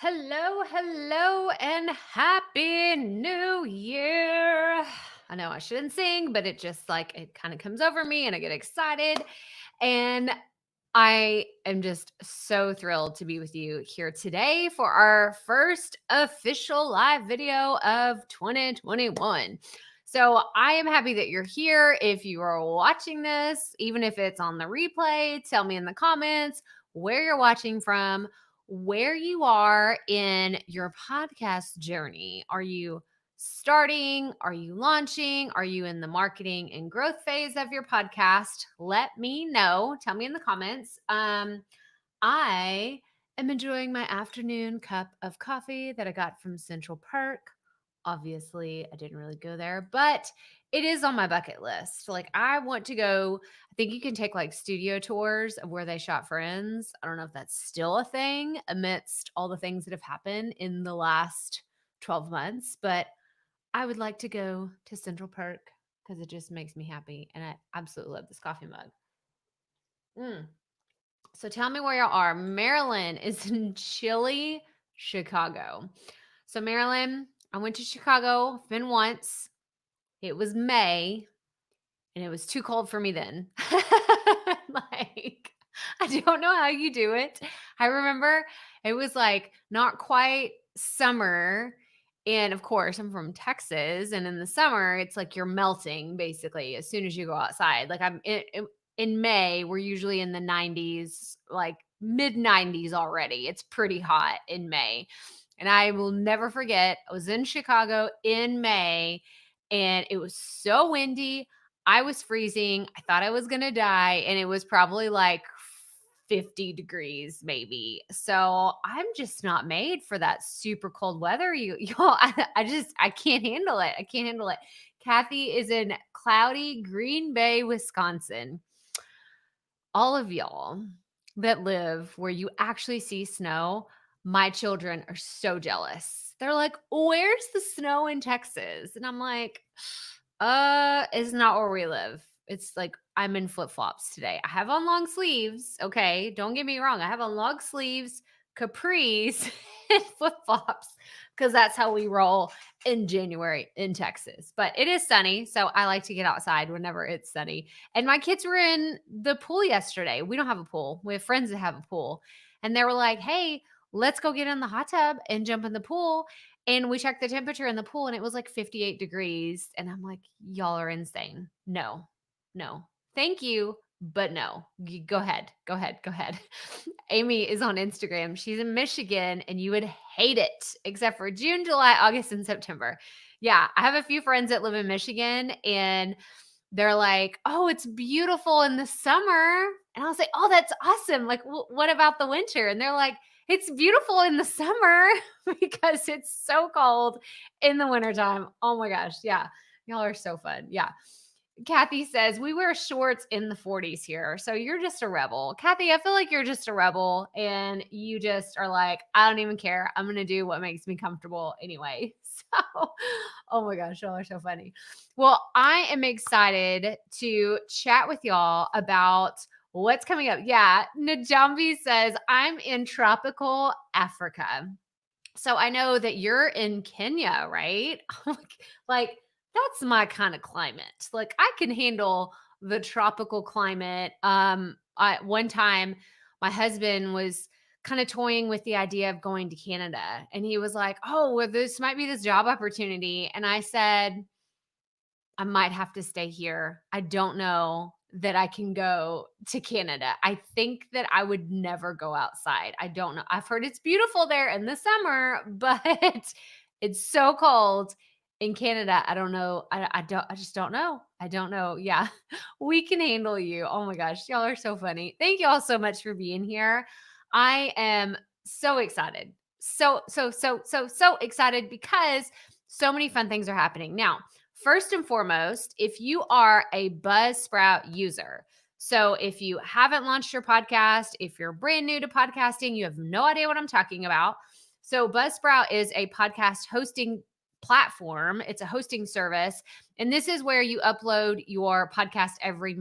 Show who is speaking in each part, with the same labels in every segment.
Speaker 1: Hello, and happy new year. I know I shouldn't sing, but it kind of comes over me and I get excited. And I am just so thrilled to be with you here today for our first official live video of 2021. So I am happy that you're here. If you are watching this, even if it's on the replay, tell me in the comments where you're watching from, where you are in your podcast journey. Are you starting? Are you launching? Are you in the marketing and growth phase of your podcast? Let me know. Tell me in the comments. I am enjoying my afternoon cup of coffee that I got from Central Park. Obviously, I didn't really go there, but it is on my bucket list. Like, I want to go. I think you can take like studio tours of where they shot Friends. I don't know if that's still a thing amidst all the things that have happened in the last 12 months, but I would like to go to Central Park because it just makes me happy. And I absolutely love this coffee mug. Mm. So tell me where you are. Maryland is in chilly Chicago. So, Maryland, I went to Chicago, been once. It was May, and it was too cold for me then. Like, I don't know how you do it. I remember it was like not quite summer. And of course, I'm from Texas. And in the summer, it's like you're melting basically as soon as you go outside. Like, in May, we're usually in the 90s, like mid 90s already. It's pretty hot in May. And I will never forget, I was in Chicago in May and it was so windy. I was freezing. I thought I was going to die. And it was probably like 50 degrees, maybe. So I'm just not made for that super cold weather. Y'all, I can't handle it. I can't handle it. Kathy is in cloudy Green Bay, Wisconsin. All of y'all that live where you actually see snow, my children are so jealous. They're like, "Where's the snow in Texas?" And I'm like, it's not where we live. It's like I'm in flip-flops today. I have on long sleeves, okay? Don't get me wrong. I have on long sleeves, capris, and flip-flops because that's how we roll in January in Texas. But it is sunny, so I like to get outside whenever it's sunny. And my kids were in the pool yesterday. We don't have a pool. We have friends that have a pool. And they were like, "Hey, let's go get in the hot tub and jump in the pool." And we checked the temperature in the pool and it was like 58 degrees. And I'm like, y'all are insane. No, no. Thank you, but no. Go ahead. Go ahead. Go ahead. Amy is on Instagram. She's in Michigan and you would hate it except for June, July, August, and September. Yeah, I have a few friends that live in Michigan and they're like, "Oh, it's beautiful in the summer." And I was like, "Oh, that's awesome. Like, what about the winter?" And they're like, "It's beautiful in the summer because it's so cold in the wintertime." Oh my gosh. Yeah. Y'all are so fun. Yeah. Kathy says, "We wear shorts in the 40s here." So you're just a rebel. Kathy, I feel like you're just a rebel and you just are like, "I don't even care. I'm going to do what makes me comfortable anyway." So, oh my gosh, y'all are so funny. Well, I am excited to chat with y'all about what's coming up. Yeah, Najambi says, "I'm in tropical Africa." So I know that you're in Kenya, right? Like, that's my kind of climate. Like, I can handle the tropical climate. One time my husband was kind of toying with the idea of going to Canada and he was like, "Oh, well, this might be this job opportunity." And I said, "I might have to stay here. I don't know that I can go to Canada. I think that I would never go outside. I don't know. I've heard it's beautiful there in the summer, but it's so cold in Canada. I don't know. I just don't know. I don't know. Yeah. We can handle you. Oh my gosh. Y'all are so funny. Thank you all so much for being here. I am so excited. So excited because so many fun things are happening. Now, first and foremost, if you are a Buzzsprout user, so if you haven't launched your podcast, if you're brand new to podcasting, you have no idea what I'm talking about. So Buzzsprout is a podcast hosting platform. It's a hosting service. And this is where you upload your podcast every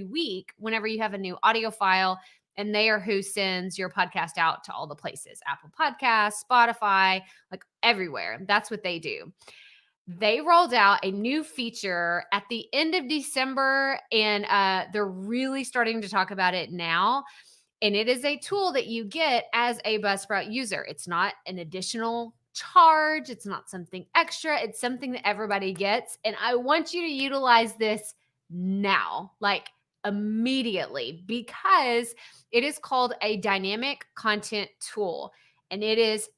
Speaker 1: week, whenever you have a new audio file and they are who sends your podcast out to all the places, Apple Podcasts, Spotify, like everywhere. That's what they do. They rolled out a new feature at the end of December, and they're really starting to talk about it now. And it is a tool that you get as a Buzzsprout user. It's not an additional charge, it's not something extra, it's something that everybody gets. And I want you to utilize this now, like immediately, because it is called a dynamic content tool, and it is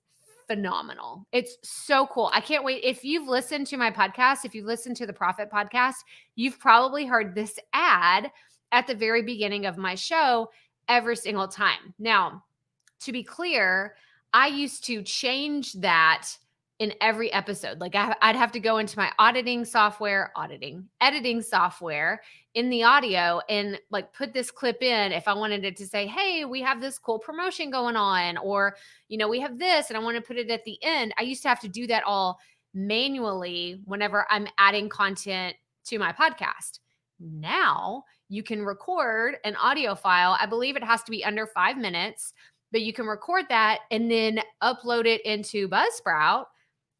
Speaker 1: phenomenal. It's so cool. I can't wait. If you've listened to my podcast, if you've listened to the Profit podcast, you've probably heard this ad at the very beginning of my show every single time. Now, to be clear, I used to change that in every episode. Like I'd have to go into my editing software in the audio and like put this clip in if I wanted it to say, hey, we have this cool promotion going on, or, we have this and I want to put it at the end. I used to have to do that all manually whenever I'm adding content to my podcast. Now you can record an audio file. I believe it has to be under 5 minutes, but you can record that and then upload it into Buzzsprout,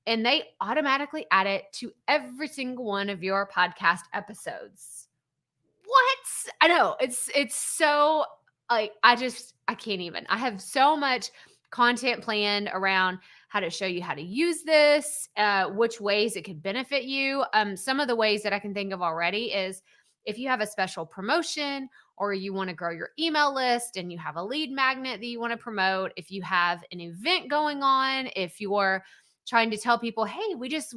Speaker 1: and they automatically add it to every single one of your podcast episodes. What? I know. It's so like I can't even. I have so much content planned around how to show you how to use this, which ways it could benefit you. Some of the ways that I can think of already is if you have a special promotion or you want to grow your email list and you have a lead magnet that you want to promote, if you have an event going on, if you're trying to tell people, hey, we just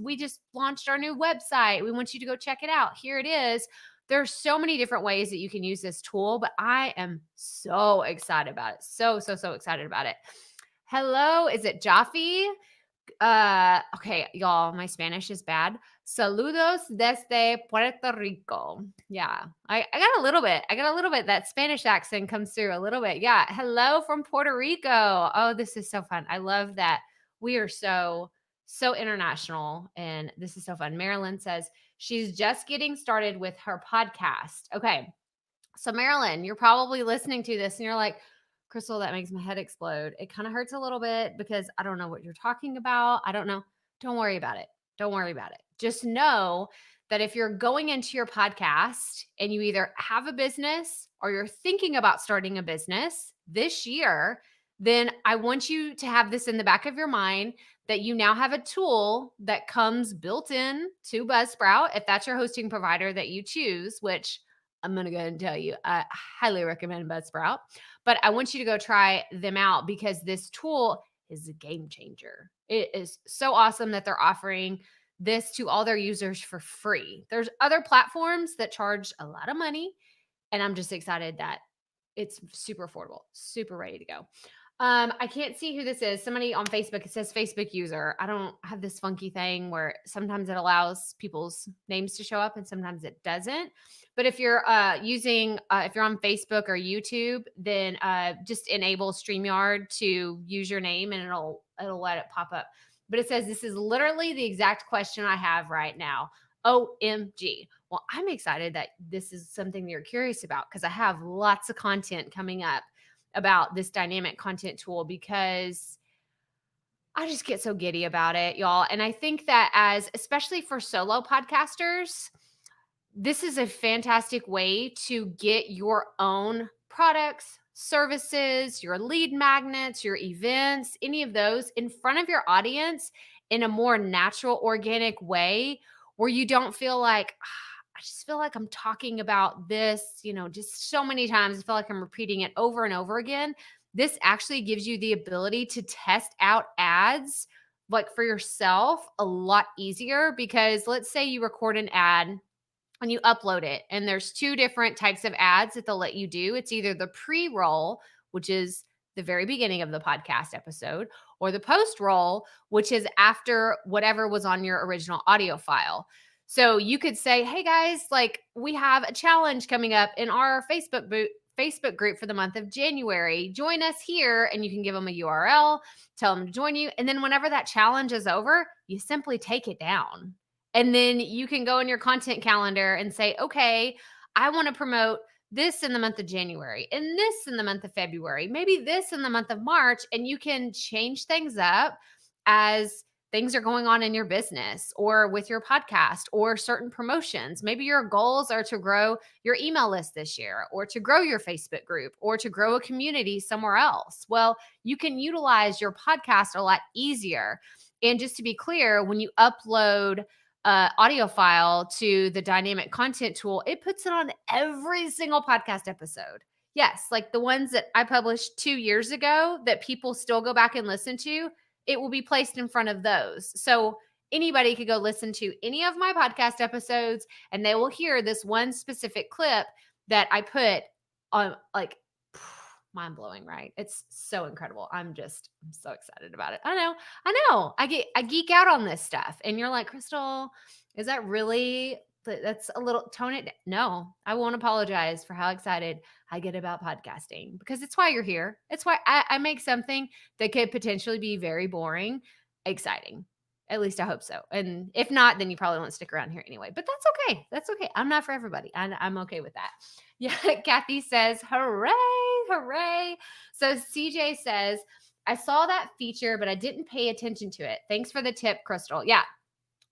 Speaker 1: launched our new website, we want you to go check it out, here it is. There's so many different ways that you can use this tool, but I am so excited about it. So excited about it. Hello, is it Jaffe? Okay, y'all, my Spanish is bad. Saludos desde Puerto Rico. Yeah, I got a little bit. That Spanish accent comes through a little bit. Yeah, hello from Puerto Rico. Oh, this is so fun. I love that we are so international, and this is so fun. Marilyn says she's just getting started with her podcast. Okay, so Marilyn, you're probably listening to this and you're like, Crystal, that makes my head explode. It kind of hurts a little bit because I don't know what you're talking about. I don't know. Don't worry about it. Just know that if you're going into your podcast and you either have a business or you're thinking about starting a business this year, then I want you to have this in the back of your mind that you now have a tool that comes built in to Buzzsprout, if that's your hosting provider that you choose, which I'm going to go ahead and tell you, I highly recommend Buzzsprout, but I want you to go try them out because this tool is a game changer. It is so awesome that they're offering this to all their users for free. There's other platforms that charge a lot of money, and I'm just excited that it's super affordable, super ready to go. I can't see who this is. Somebody on Facebook, it says Facebook user. I don't have this funky thing where sometimes it allows people's names to show up and sometimes it doesn't. But if you're if you're on Facebook or YouTube, then just enable StreamYard to use your name and it'll let it pop up. But it says this is literally the exact question I have right now. OMG. Well, I'm excited that this is something that you're curious about because I have lots of content coming up about this dynamic content tool because I just get so giddy about it, y'all. And I think that especially for solo podcasters, this is a fantastic way to get your own products, services, your lead magnets, your events, any of those in front of your audience in a more natural, organic way where you don't feel like, I just feel like I'm talking about this, just so many times. I feel like I'm repeating it over and over again. This actually gives you the ability to test out ads like for yourself a lot easier because let's say you record an ad and you upload it and there's two different types of ads that they'll let you do. It's either the pre-roll, which is the very beginning of the podcast episode, or the post-roll, which is after whatever was on your original audio file. So you could say, hey guys, like we have a challenge coming up in our Facebook group for the month of January. Join us here, and you can give them a URL, tell them to join you. And then whenever that challenge is over, you simply take it down. And then you can go in your content calendar and say, okay, I want to promote this in the month of January, and this in the month of February, maybe this in the month of March, and you can change things up as things are going on in your business or with your podcast or certain promotions. Maybe your goals are to grow your email list this year or to grow your Facebook group or to grow a community somewhere else. Well, you can utilize your podcast a lot easier. And just to be clear, when you upload audio file to the dynamic content tool, it puts it on every single podcast episode. Yes, like the ones that I published 2 years ago that people still go back and listen to, it will be placed in front of those. So anybody could go listen to any of my podcast episodes and they will hear this one specific clip that I put on, like, mind blowing, right? It's so incredible. I'm so excited about it. I know. I geek out on this stuff. And you're like, Crystal, is that really, that's a little, tone it. No, I won't apologize for how excited I get about podcasting, because it's why you're here. It's why I make something that could potentially be very boring exciting. At least I hope so. And if not, then you probably won't stick around here anyway. But that's okay. That's okay. I'm not for everybody. I'm okay with that. Yeah. Kathy says, hooray, hooray. So CJ says, I saw that feature, but I didn't pay attention to it. Thanks for the tip, Crystal. Yeah.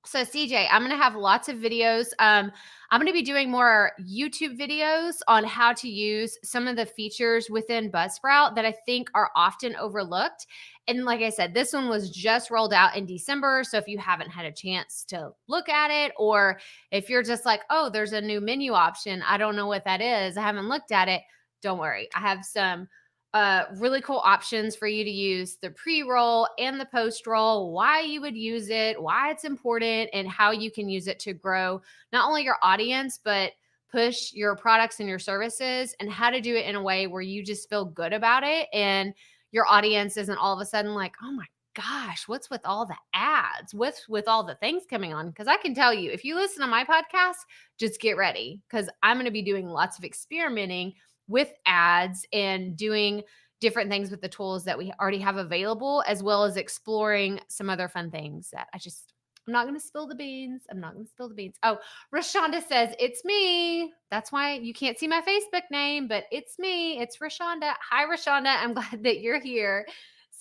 Speaker 1: So CJ, I'm going to have lots of videos. I'm going to be doing more YouTube videos on how to use some of the features within Buzzsprout that I think are often overlooked. And like I said, this one was just rolled out in December. So if you haven't had a chance to look at it, or if you're just like, oh, there's a new menu option, I don't know what that is, I haven't looked at it, don't worry. I have some really cool options for you to use the pre-roll and the post-roll, why you would use it, why it's important, and how you can use it to grow not only your audience, but push your products and your services, and how to do it in a way where you just feel good about it. And your audience isn't all of a sudden like, oh my gosh, what's with all the ads? What's with all the things coming on? Because I can tell you, if you listen to my podcast, just get ready, because I'm going to be doing lots of experimenting with ads and doing different things with the tools that we already have available, as well as exploring some other fun things that I'm not going to spill the beans. I'm not going to spill the beans. Oh, Rashonda says, it's me. That's why you can't see my Facebook name, but it's me. It's Rashonda. Hi, Rashonda. I'm glad that you're here.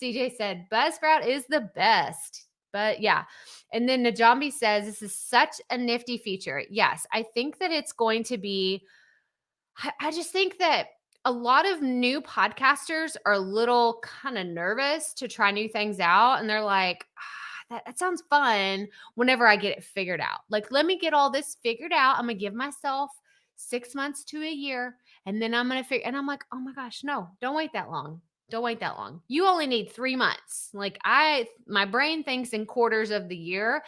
Speaker 1: CJ said, Buzzsprout is the best. But yeah. And then Najambi says, this is such a nifty feature. Yes, I think that it's going to be, I just think that a lot of new podcasters are a little kind of nervous to try new things out. And they're like, that sounds fun whenever I get it figured out. Like, let me get all this figured out. I'm going to give myself 6 months to a year. And then I'm going to figure, and I'm like, oh my gosh, no, don't wait that long. Don't wait that long. You only need 3 months. Like my brain thinks in quarters of the year,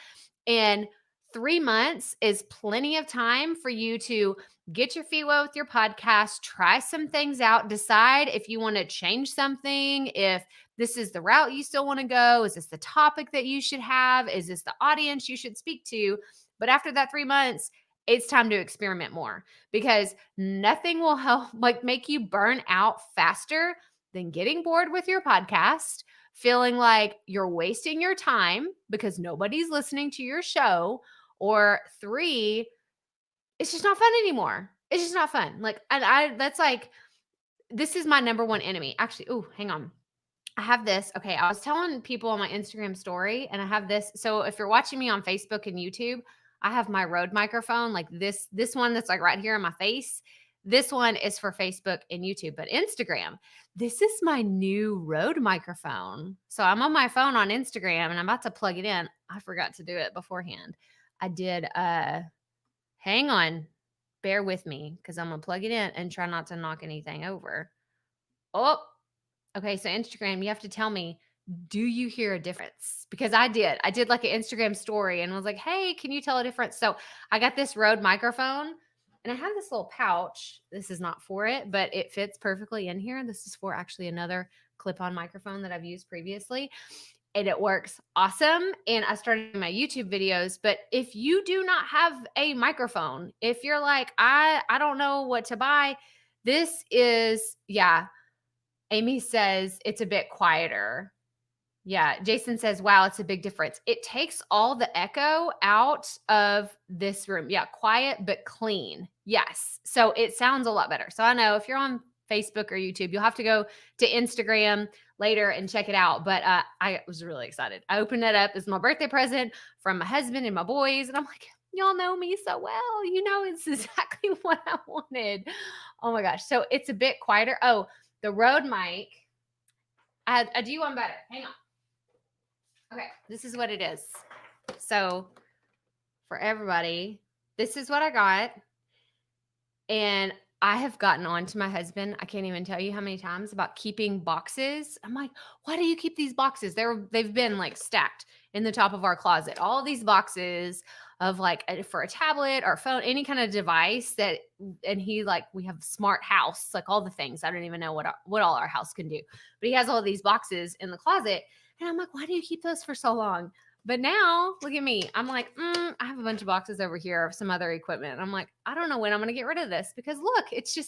Speaker 1: and 3 months is plenty of time for you to get your feet wet with your podcast, try some things out, decide if you want to change something, if this is the route you still want to go, is this the topic that you should have, is this the audience you should speak to. But after that 3 months, it's time to experiment more, because nothing will help make you burn out faster than getting bored with your podcast, feeling like you're wasting your time because nobody's listening to your show, or 3, it's just not fun anymore. It's just not fun. Like, that's like, this is my number one enemy. Actually, oh, hang on. I have this. Okay. I was telling people on my Instagram story, and I have this. So if you're watching me on Facebook and YouTube, I have my Rode microphone, like this one that's like right here in my face. This one is for Facebook and YouTube, but Instagram, this is my new Rode microphone. So I'm on my phone on Instagram and I'm about to plug it in. I forgot to do it beforehand. I did, hang on, bear with me, because I'm going to plug it in and try not to knock anything over. Oh, okay. So Instagram, you have to tell me, do you hear a difference? Because I did like an Instagram story and was like, hey, can you tell a difference? So I got this Rode microphone, and I have this little pouch. This is not for it, but it fits perfectly in here. This is for actually another clip-on microphone that I've used previously, and it works awesome. And I started my YouTube videos. But if you do not have a microphone, if you're like, I don't know what to buy, this is, yeah. Amy says it's a bit quieter. Yeah. Jason says, wow, it's a big difference. It takes all the echo out of this room. Yeah. Quiet, but clean. Yes. So it sounds a lot better. So I know if you're on Facebook or YouTube, you'll have to go to Instagram later and check it out. But I was really excited. I opened it up as my birthday present from my husband and my boys. And I'm like, y'all know me so well. You know, it's exactly what I wanted. Oh my gosh. So it's a bit quieter. Oh, the Rode mic. I do one better. Hang on. Okay. This is what it is. So for everybody, this is what I got. And I have gotten on to my husband. I can't even tell you how many times about keeping boxes. I'm like, why do you keep these boxes? They've been like stacked in the top of our closet. All these boxes of like for a tablet or phone, any kind of device that, and he like, we have a smart house, like all the things. I don't even know what all our house can do, but he has all these boxes in the closet. And I'm like, why do you keep those for so long? But now, look at me. I'm like, I have a bunch of boxes over here of some other equipment. I'm like, I don't know when I'm going to get rid of this because look, it's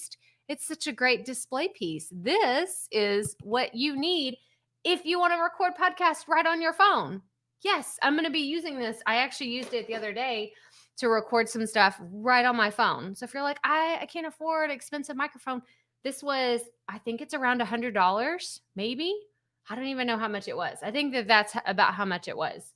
Speaker 1: such a great display piece. This is what you need if you want to record podcasts right on your phone. Yes, I'm going to be using this. I actually used it the other day to record some stuff right on my phone. So if you're like, I can't afford an expensive microphone, this was, I think it's around $100, maybe. I don't even know how much it was. I think that's about how much it was.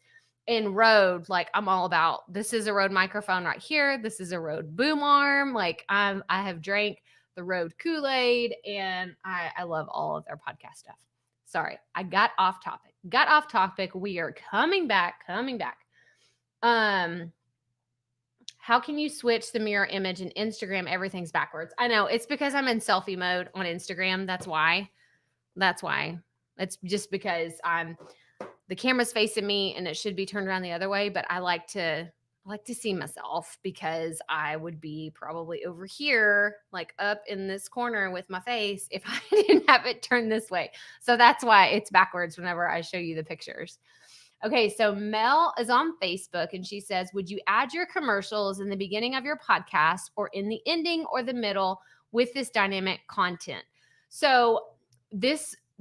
Speaker 1: In Rode, like I'm all about, this is a Rode microphone right here. This is a Rode boom arm. Like I have drank the Rode Kool-Aid and I love all of their podcast stuff. Sorry, I got off topic. We are coming back. How can you switch the mirror image in Instagram? Everything's backwards. I know it's because I'm in selfie mode on Instagram. That's why. It's just because the camera's facing me and it should be turned around the other way, but I like to see myself because I would be probably over here, like up in this corner with my face if I didn't have it turned this way. So that's why it's backwards whenever I show you the pictures. Okay, so Mel is on Facebook and she says, would you add your commercials in the beginning of your podcast or in the ending or the middle with this dynamic content? So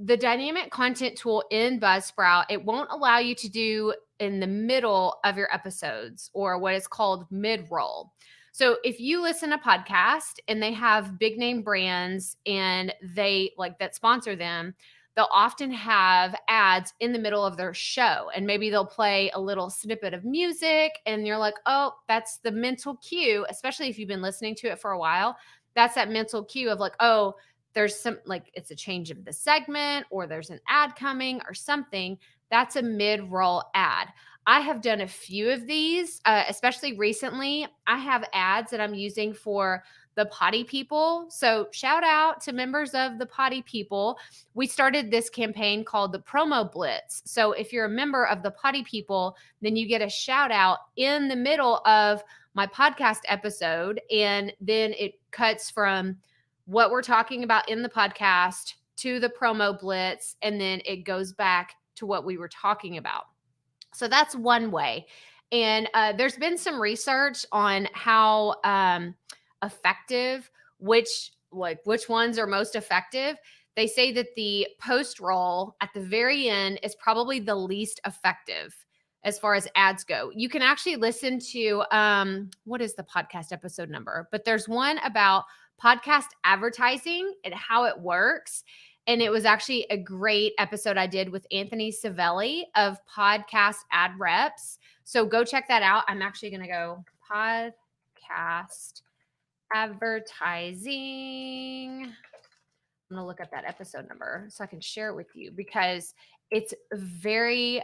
Speaker 1: the dynamic content tool in Buzzsprout, it won't allow you to do in the middle of your episodes or what is called mid-roll. So if you listen to podcast and they have big name brands and they like that sponsor them, they'll often have ads in the middle of their show and maybe they'll play a little snippet of music and you're like, oh, that's the mental cue, especially if you've been listening to it for a while. That's that mental cue of like, oh, there's some like it's a change of the segment or there's an ad coming or something. That's a mid-roll ad. I have done a few of these, especially recently. I have ads that I'm using for the Potty People. So shout out to members of the Potty People. We started this campaign called the Promo Blitz. So if you're a member of the Potty People, then you get a shout out in the middle of my podcast episode. And then it cuts from what we're talking about in the podcast to the promo blitz, and then it goes back to what we were talking about. So that's one way. And there's been some research on how effective, which ones are most effective. They say that the post roll at the very end is probably the least effective as far as ads go. You can actually listen to what is the podcast episode number? But there's one about podcast advertising and how it works. And it was actually a great episode I did with Anthony Savelli of Podcast Ad Reps. So go check that out. I'm actually going to go podcast advertising. I'm going to look up that episode number so I can share it with you because it's very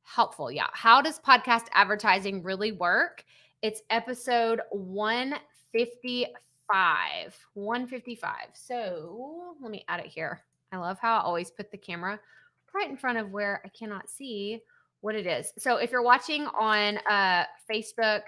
Speaker 1: helpful. Yeah. How does podcast advertising really work? It's episode 155. 155. So let me add it here. I love how I always put the camera right in front of where I cannot see what it is. So if you're watching on Facebook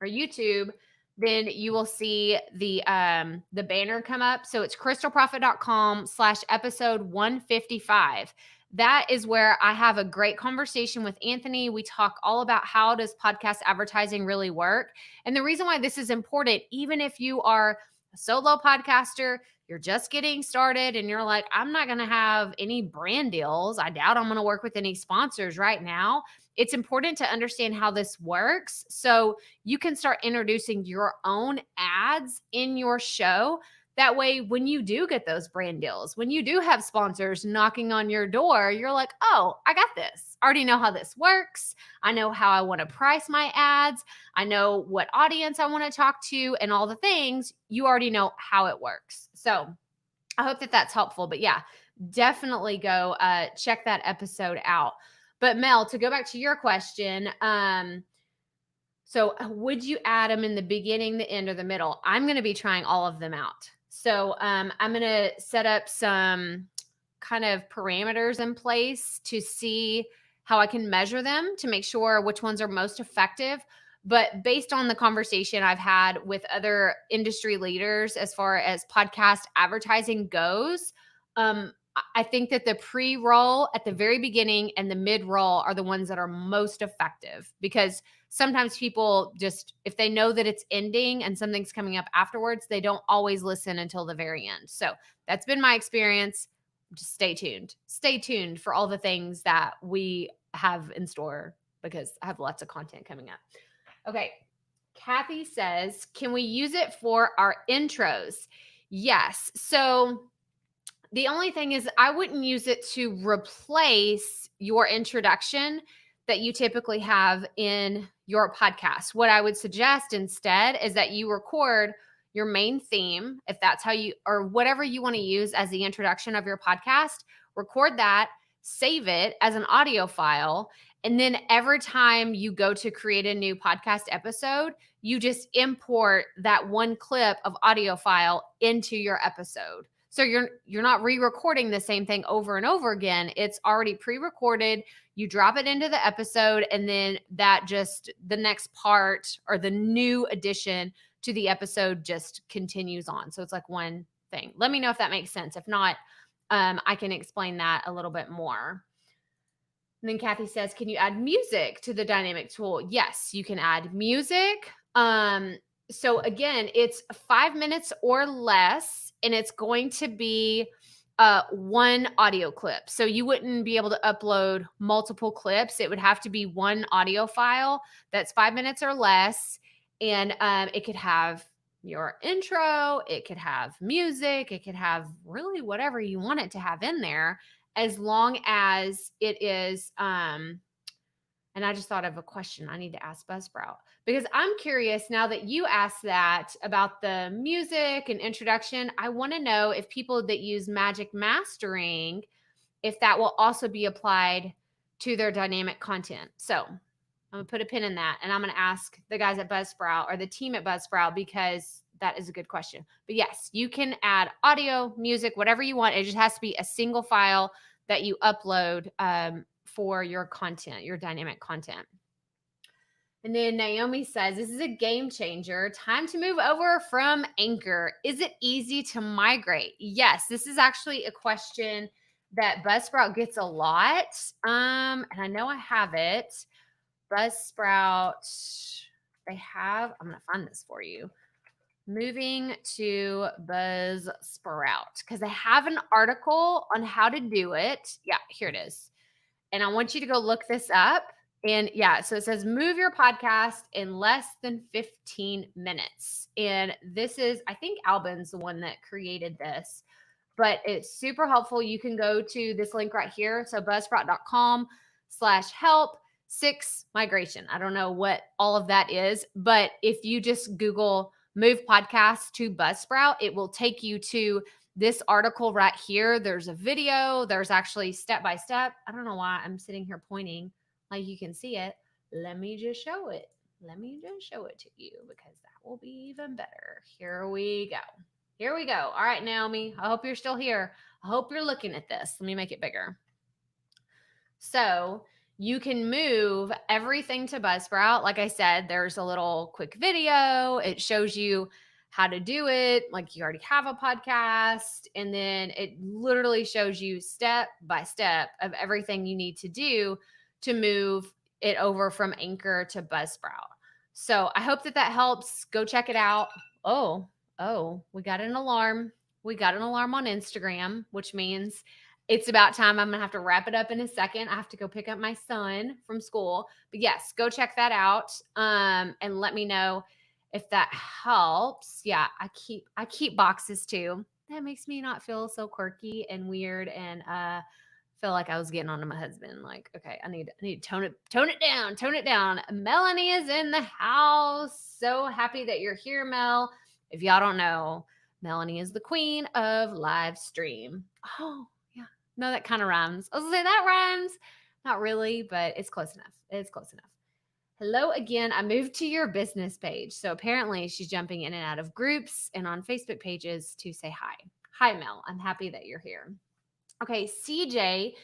Speaker 1: or YouTube, then you will see the banner come up. So it's crystalprofit.com/episode 155. That is where I have a great conversation with Anthony. We talk all about how does podcast advertising really work. And the reason why this is important, even if you are a solo podcaster, you're just getting started and you're like, I'm not going to have any brand deals. I doubt I'm going to work with any sponsors right now. It's important to understand how this works so you can start introducing your own ads in your show. That way, when you do get those brand deals, when you do have sponsors knocking on your door, you're like, oh, I got this. I already know how this works. I know how I want to price my ads. I know what audience I want to talk to and all the things. You already know how it works. So I hope that that's helpful. But yeah, definitely go check that episode out. But Mel, to go back to your question, so would you add them in the beginning, the end, or the middle? I'm going to be trying all of them out. So I'm going to set up some kind of parameters in place to see how I can measure them to make sure which ones are most effective. But based on the conversation I've had with other industry leaders as far as podcast advertising goes, I think that the pre-roll at the very beginning and the mid-roll are the ones that are most effective, because sometimes people just, if they know that it's ending and something's coming up afterwards, they don't always listen until the very end. So that's been my experience. Just stay tuned. Stay tuned for all the things that we have in store, because I have lots of content coming up. Okay. Kathy says, can we use it for our intros? Yes. So the only thing is, I wouldn't use it to replace your introduction that you typically have in your podcast. What I would suggest instead is that you record your main theme, if that's how you, or whatever you want to use as the introduction of your podcast, record that, save it as an audio file. And then every time you go to create a new podcast episode, you just import that one clip of audio file into your episode. So you're not re-recording the same thing over and over again. It's already pre-recorded. You drop it into the episode, and then that just, the next part or the new addition to the episode just continues on. So it's like one thing. Let me know if that makes sense. If not, I can explain that a little bit more. And then Kathy says, can you add music to the dynamic tool? Yes, you can add music. So again, it's 5 minutes or less, and it's going to be one audio clip. So you wouldn't be able to upload multiple clips. It would have to be one audio file that's 5 minutes or less. And it could have your intro, it could have music, it could have really whatever you want it to have in there, as long as it is and I just thought of a question I need to ask Buzzsprout, because I'm curious now that you asked that about the music and introduction. I want to know if people that use Magic Mastering, if that will also be applied to their dynamic content. So I'm going to put a pin in that, and I'm going to ask the guys at Buzzsprout or the team at Buzzsprout, because that is a good question. But yes, you can add audio, music, whatever you want. It just has to be a single file that you upload for your content, your dynamic content. And then Naomi says, this is a game changer. Time to move over from Anchor. Is it easy to migrate? Yes, this is actually a question that Buzzsprout gets a lot. And I know I have it. Buzzsprout, they have, I'm going to find this for you. Moving to Buzzsprout, because they have an article on how to do it. Yeah, here it is. And I want you to go look this up. And yeah, so it says move your podcast in less than 15 minutes. And this is, I think Albin's the one that created this, but it's super helpful. You can go to this link right here. So buzzsprout.com/help6migration. I don't know what all of that is, but if you just Google move podcast to Buzzsprout, it will take you to this article right here. There's a video. There's actually step-by-step. I don't know why I'm sitting here pointing like you can see it. Let me just show it. Let me just show it to you, because that will be even better. Here we go. Here we go. All right, Naomi, I hope you're still here. I hope you're looking at this. Let me make it bigger. So you can move everything to Buzzsprout. Like I said, there's a little quick video. It shows you how to do it. Like you already have a podcast. And then it literally shows you step by step of everything you need to do to move it over from Anchor to Buzzsprout. So I hope that that helps. Go check it out. Oh, we got an alarm. We got an alarm on Instagram, which means it's about time. I'm going to have to wrap it up in a second. I have to go pick up my son from school. But yes, go check that out. And let me know if that helps. Yeah, I keep boxes too. That makes me not feel so quirky and weird and feel like I was getting on to my husband. Like, okay, I need to tone it down. Melanie is in the house. So happy that you're here, Mel. If y'all don't know, Melanie is the queen of live stream. Oh, yeah. No, that kind of rhymes. I was gonna say that rhymes. Not really, but it's close enough. It's close enough. Hello again. I moved to your business page. So apparently she's jumping in and out of groups and on Facebook pages to say hi. Hi, Mel. I'm happy that you're here. Okay, CJ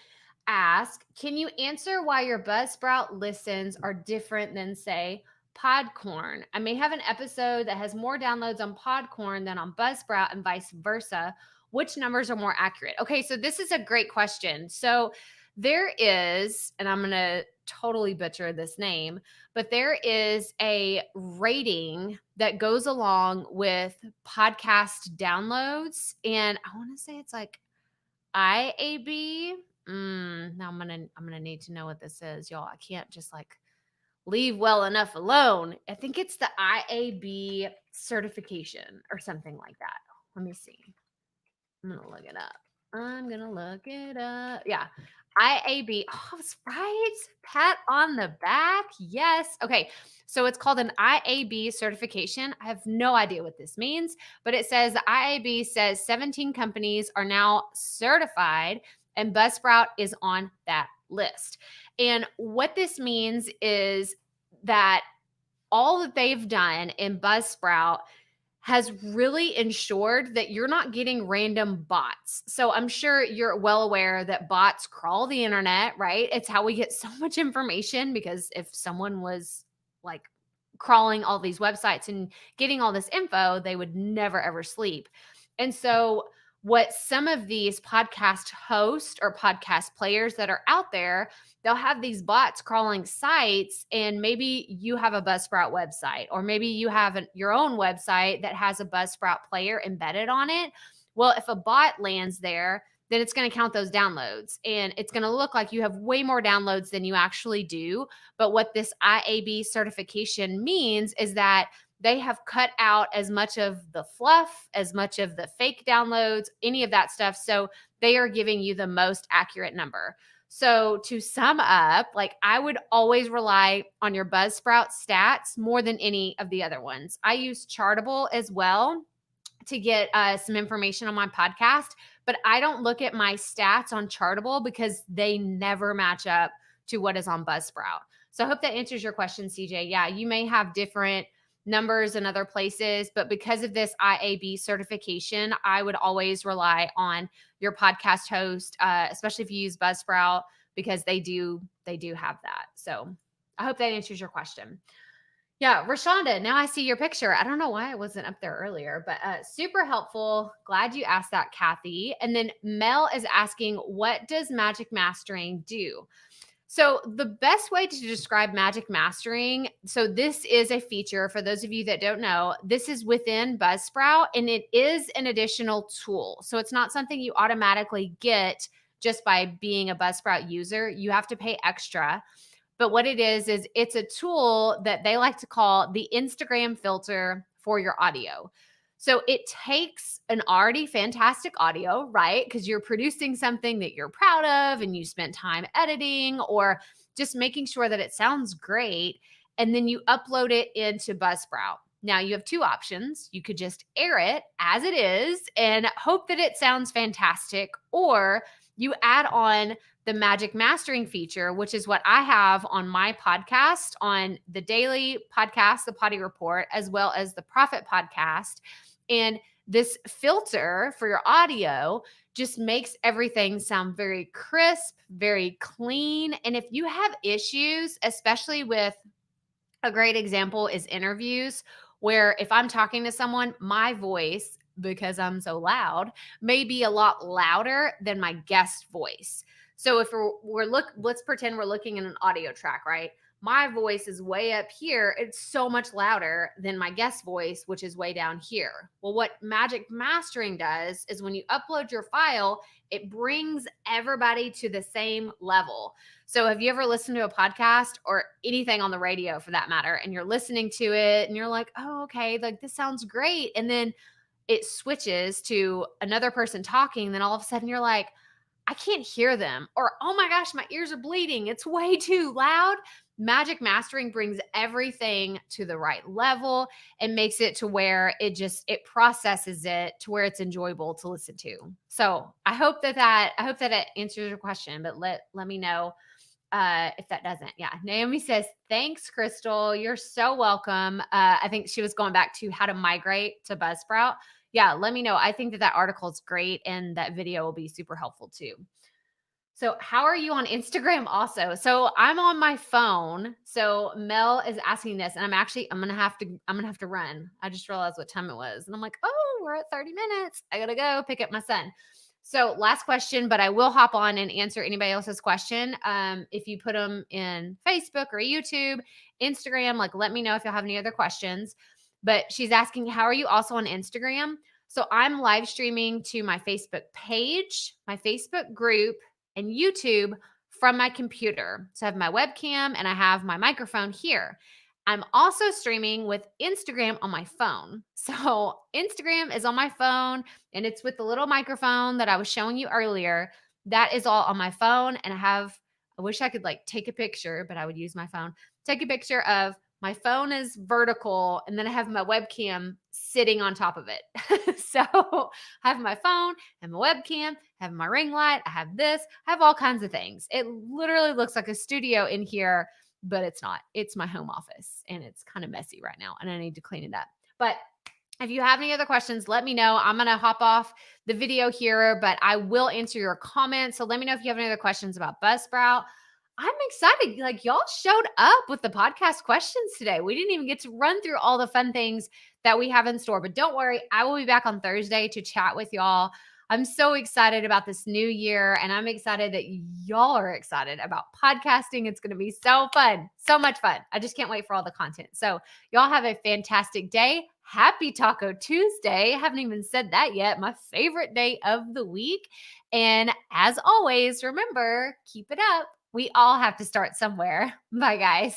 Speaker 1: ask, can you answer why your Buzzsprout listens are different than, say, Podcorn? I may have an episode that has more downloads on Podcorn than on Buzzsprout and vice versa. Which numbers are more accurate? Okay, so this is a great question. So there is, and I'm going to totally butcher this name, but there is a rating that goes along with podcast downloads. And I want to say it's like IAB. Now I'm gonna need to know what this is, y'all. I can't just like leave well enough alone. I think it's the IAB certification or something like that. Let me see. I'm gonna look it up. Yeah. IAB. Oh, I was right. Pat on the back. Yes. Okay. So it's called an IAB certification. I have no idea what this means, but it says the IAB says 17 companies are now certified and Buzzsprout is on that list. And what this means is that all that they've done in Buzzsprout has really ensured that you're not getting random bots. So I'm sure you're well aware that bots crawl the internet, right? It's how we get so much information, because if someone was like crawling all these websites and getting all this info, they would never ever sleep. And so what some of these podcast hosts or podcast players that are out there, they'll have these bots crawling sites, and maybe you have a Buzzsprout website, or maybe you have your own website that has a Buzzsprout player embedded on it. Well, if a bot lands there, then it's going to count those downloads, and it's going to look like you have way more downloads than you actually do. But what this IAB certification means is that they have cut out as much of the fluff, as much of the fake downloads, any of that stuff. So they are giving you the most accurate number. So to sum up, like, I would always rely on your Buzzsprout stats more than any of the other ones. I use Chartable as well to get some information on my podcast, but I don't look at my stats on Chartable because they never match up to what is on Buzzsprout. So I hope that answers your question, CJ. Yeah, you may have different numbers in other places, but because of this IAB certification, I would always rely on your podcast host, especially if you use Buzzsprout, because they do have that. So I hope that answers your question. Yeah, Rashonda, now I see your picture. I don't know why I wasn't up there earlier, but super helpful. Glad you asked that, Kathy. And then Mel is asking, what does Magic Mastering do? So the best way to describe Magic Mastering, so this is a feature for those of you that don't know, this is within Buzzsprout, and it is an additional tool. So it's not something you automatically get just by being a Buzzsprout user. You have to pay extra. But what it is it's a tool that they like to call the Instagram filter for your audio. So it takes an already fantastic audio, right? Because you're producing something that you're proud of and you spent time editing or just making sure that it sounds great. And then you upload it into Buzzsprout. Now you have two options. You could just air it as it is and hope that it sounds fantastic, or you add on the Magic Mastering feature, which is what I have on my podcast, on the daily podcast, the Potty Report, as well as the Profit Podcast. And this filter for your audio just makes everything sound very crisp, very clean. And if you have issues, especially with, a great example is interviews, where if I'm talking to someone, my voice, because I'm so loud, may be a lot louder than my guest voice. So if let's pretend we're looking at an audio track, right? my voice is way up here, it's so much louder than my guest voice, which is way down here. Well, what Magic Mastering does is when you upload your file, it brings everybody to the same level. So, have you ever listened to a podcast or anything on the radio for that matter, and you're listening to it and you're like, oh, okay, like this sounds great. And then it switches to another person talking. Then all of a sudden you're like, I can't hear them. Or, oh my gosh, my ears are bleeding. It's way too loud. Magic Mastering brings everything to the right level and makes it to where it processes it to where it's enjoyable to listen to. So I hope that it answers your question, but let me know if that doesn't. Yeah. Naomi says, thanks, Crystal. You're so welcome. I think she was going back to how to migrate to Buzzsprout. Yeah. Let me know. I think that article is great and that video will be super helpful too. So, how are you on Instagram also? So, I'm on my phone. So, Mel is asking this and I'm going to have to run. I just realized what time it was. And I'm like, "Oh, we're at 30 minutes. I got to go pick up my son." So, last question, but I will hop on and answer anybody else's question. If you put them in Facebook or YouTube, Instagram, like let me know if you'll have any other questions. But she's asking, how are you also on Instagram? So, I'm live streaming to my Facebook page, my Facebook group, and YouTube from my computer. So I have my webcam and I have my microphone here. I'm also streaming with Instagram on my phone. So Instagram is on my phone and it's with the little microphone that I was showing you earlier. That is all on my phone. And I wish I could like take a picture, but I would use my phone. Take a picture of my phone is vertical and then I have my webcam sitting on top of it. So I have my phone and my webcam, I have my ring light, I have this, I have all kinds of things. It literally looks like a studio in here, but it's not. It's my home office and it's kind of messy right now and I need to clean it up. But if you have any other questions, let me know. I'm going to hop off the video here, but I will answer your comments. So let me know if you have any other questions about Buzzsprout. I'm excited. Like y'all showed up with the podcast questions today. We didn't even get to run through all the fun things that we have in store, but don't worry. I will be back on Thursday to chat with y'all. I'm so excited about this new year and I'm excited that y'all are excited about podcasting. It's going to be so fun, so much fun. I just can't wait for all the content. So y'all have a fantastic day. Happy Taco Tuesday. I haven't even said that yet. My favorite day of the week. And as always, remember, keep it up. We all have to start somewhere. Bye, guys.